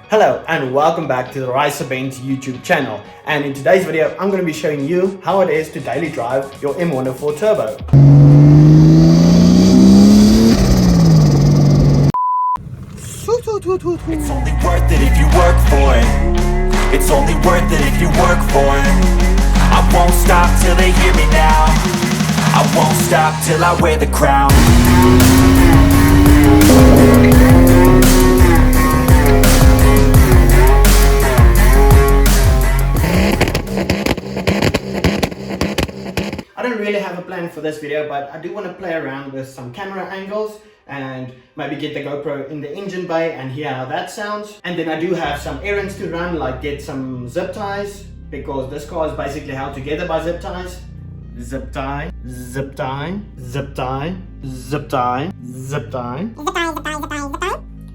Hello and welcome back to the Benz YouTube channel, and in today's video I'm going to be showing you how it is to daily drive your M104 Turbo. It's only worth it if you work for it. It's only worth it if you work for it. I won't stop till they hear me now. I won't stop till I wear the crown. I don't really have a plan for this video, but I do want to play around with some camera angles and maybe get the GoPro in the engine bay and hear how that sounds. And then I do have some errands to run, like get some zip ties, because this car is basically held together by zip ties. Zip tie, zip tie, zip tie, zip tie, zip tie.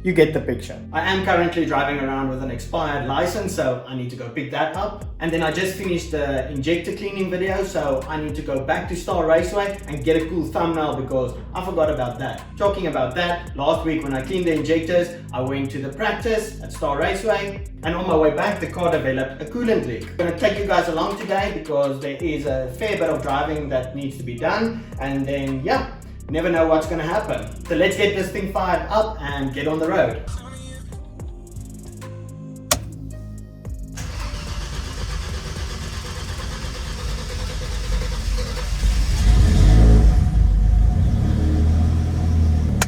You get the picture. I am currently driving around with an expired license, so I need to go pick that up. And then I just finished the injector cleaning video, so I need to go back to Star Raceway and get a cool thumbnail because I forgot about that. Talking about that, last week when I cleaned the injectors, I went to the practice at Star Raceway, and on my way back the car developed a coolant leak. I'm gonna take you guys along today because there is a fair bit of driving that needs to be done, and then yeah, never know what's gonna happen. So let's get this thing fired up and get on the road.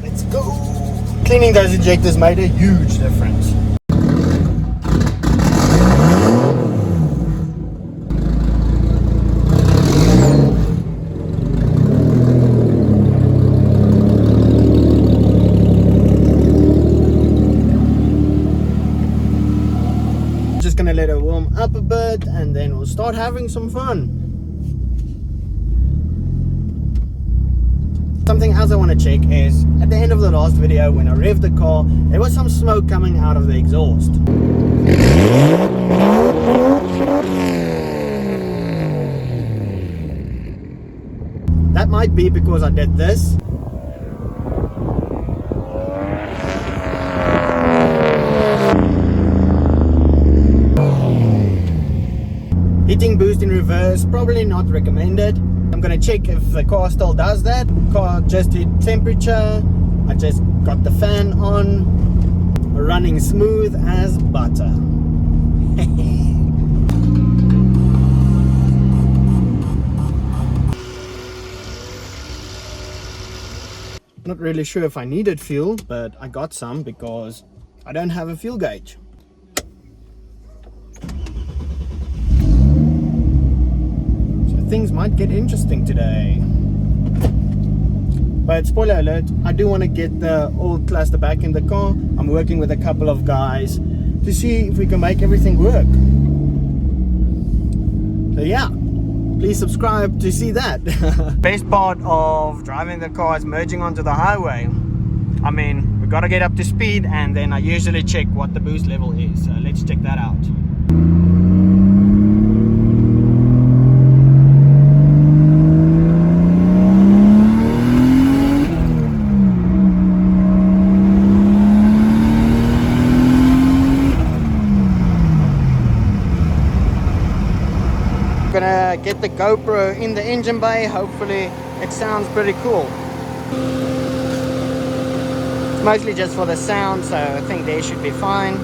Let's go! Cleaning those injectors made a huge difference. Gonna let it warm up a bit and then we'll start having some fun. Something else I want to check is at the end of the last video when I revved the car, there was some smoke coming out of the exhaust. That might be because I did this. Hitting boost in reverse, probably not recommended. I'm gonna check if the car still does that. Car just hit temperature. I just got the fan on. Running smooth as butter. Not really sure if I needed fuel, but I got some because I don't have a fuel gauge. Things might get interesting today. But spoiler alert, I do want to get the old cluster back in the car. I'm working with a couple of guys to see if we can make everything work. So yeah, please subscribe to see that. Best part of driving the car is merging onto the highway. I mean, we gotta get up to speed, and then I usually check what the boost level is. So let's check that out. Gonna get the GoPro in the engine bay. Hopefully it sounds pretty cool. It's mostly just for the sound, so I think they should be fine.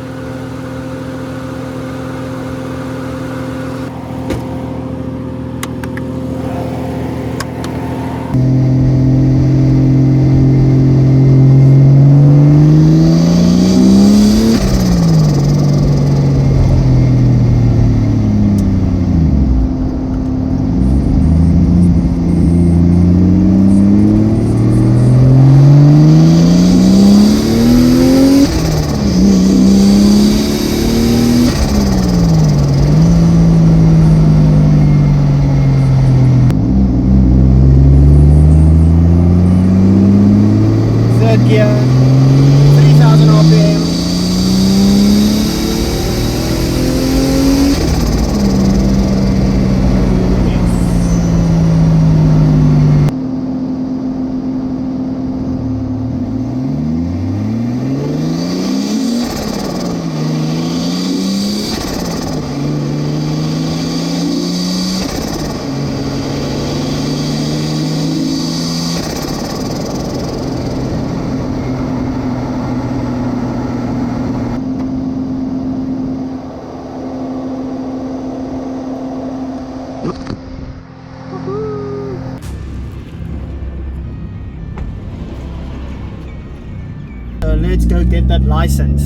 go get that license.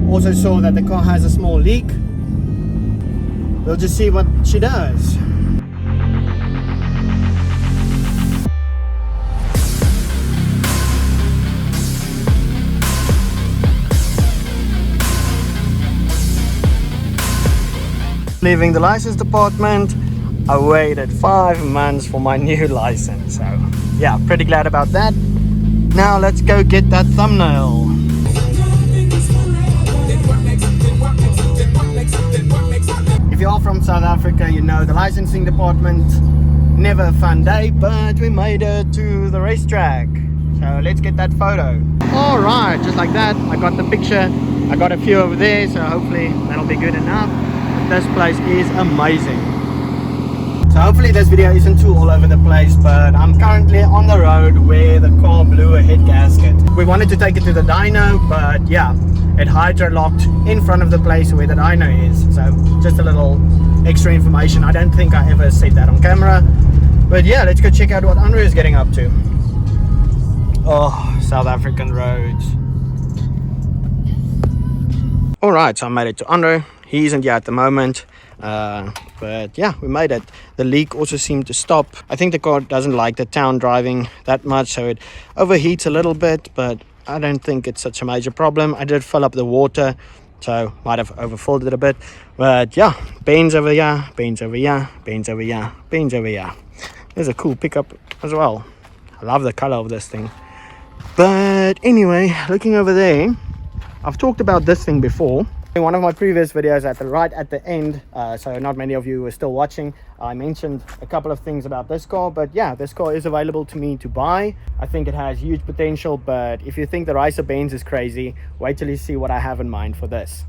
Also saw that the car has a small leak. We'll just see what she does. Leaving the license department, I waited 5 months for my new license. So yeah, pretty glad about that. Now let's go get that thumbnail. If you are from South Africa, you know the licensing department, never a fun day, but we made it to the racetrack. So let's get that photo. All right, just like that, I got the picture. I got a few over there, so hopefully that'll be good enough. This place is amazing. So hopefully this video isn't too all over the place, but I'm currently on the road where the car blew a head gasket. We wanted to take it to the dyno, but yeah, it hydro-locked in front of the place where the dyno is. So just a little extra information. I don't think I ever said that on camera, but yeah, let's go check out what Andre is getting up to. Oh, South African roads. All right, so I made it to Andre. He isn't here at the moment, but yeah, we made it. The leak also seemed to stop. I think the car doesn't like the town driving that much, so it overheats a little bit, but I don't think it's such a major problem. I did fill up the water, so might have overfilled it a bit. But yeah, Benz over here, Benz over here, Benz over here, Benz over here. There's a cool pickup as well. I love the color of this thing. But anyway, looking over there, I've talked about this thing before. In one of my previous videos right at the end, so not many of you were still watching, I mentioned a couple of things about this car, but yeah, this car is available to me to buy. I think it has huge potential, but if you think the Ricer Benz is crazy, wait till you see what I have in mind for this.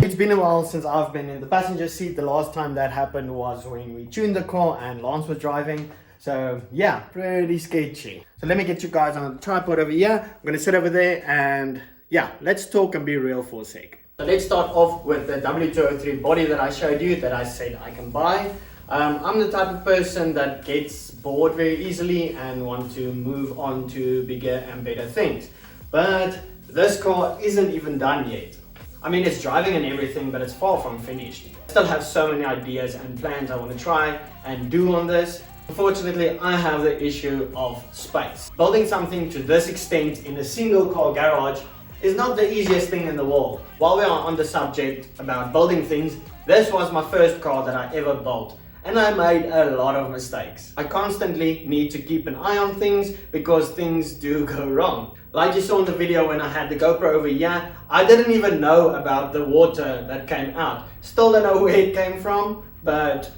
It's been a while since I've been in the passenger seat. The last time that happened was when we tuned the car and Lance was driving. So yeah, pretty sketchy. So let me get you guys on the tripod over here. I'm gonna sit over there and yeah, let's talk and be real for a sec. So let's start off with the W203 body that I showed you, that I said I can buy. I'm the type of person that gets bored very easily and want to move on to bigger and better things. But this car isn't even done yet. I mean, it's driving and everything, but it's far from finished. I still have so many ideas and plans I want to try and do on this. Unfortunately, I have the issue of space. Building something to this extent in a single car garage is not the easiest thing in the world. While we are on the subject about building things, this was my first car that I ever built, and I made a lot of mistakes. I constantly need to keep an eye on things because things do go wrong. Like you saw in the video when I had the GoPro over here, I didn't even know about the water that came out. Still don't know where it came from, but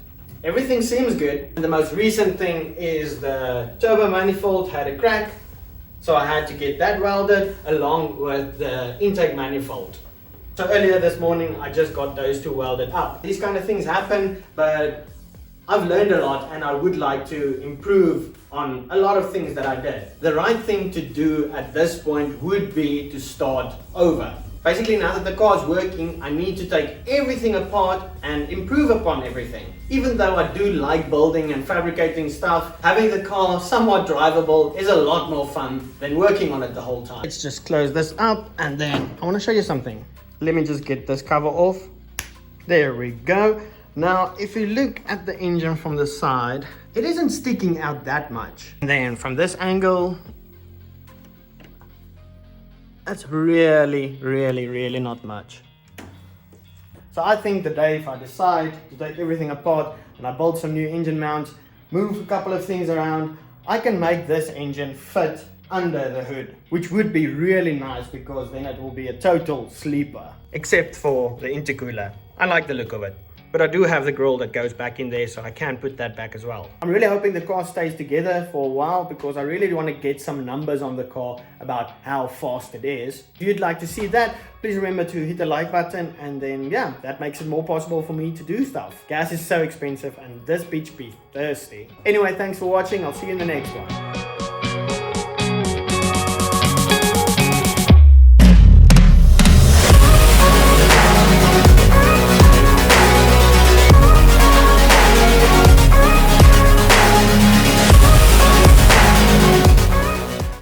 everything seems good. And the most recent thing is the turbo manifold had a crack, so I had to get that welded along with the intake manifold. So earlier this morning, I just got those two welded up. These kind of things happen, but I've learned a lot and I would like to improve on a lot of things that I did. The right thing to do at this point would be to start over. Basically, now that the car is working, I need to take everything apart and improve upon everything. Even though I do like building and fabricating stuff, having the car somewhat drivable is a lot more fun than working on it the whole time. Let's just close this up and then I want to show you something. Let me just get this cover off. There we go. Now, if you look at the engine from the side, it isn't sticking out that much. And then from this angle, that's really not much. So I think today, if I decide to take everything apart and I build some new engine mounts, move a couple of things around, I can make this engine fit under the hood, which would be really nice because then it will be a total sleeper. Except for the intercooler. I like the look of it. but I do have the grill that goes back in there, so I can put that back as well. I'm really hoping the car stays together for a while because I really want to get some numbers on the car about how fast it is. If you'd like to see that, please remember to hit the like button, and then yeah, that makes it more possible for me to do stuff. Gas is so expensive and this bitch be thirsty. Anyway, thanks for watching. I'll see you in the next one.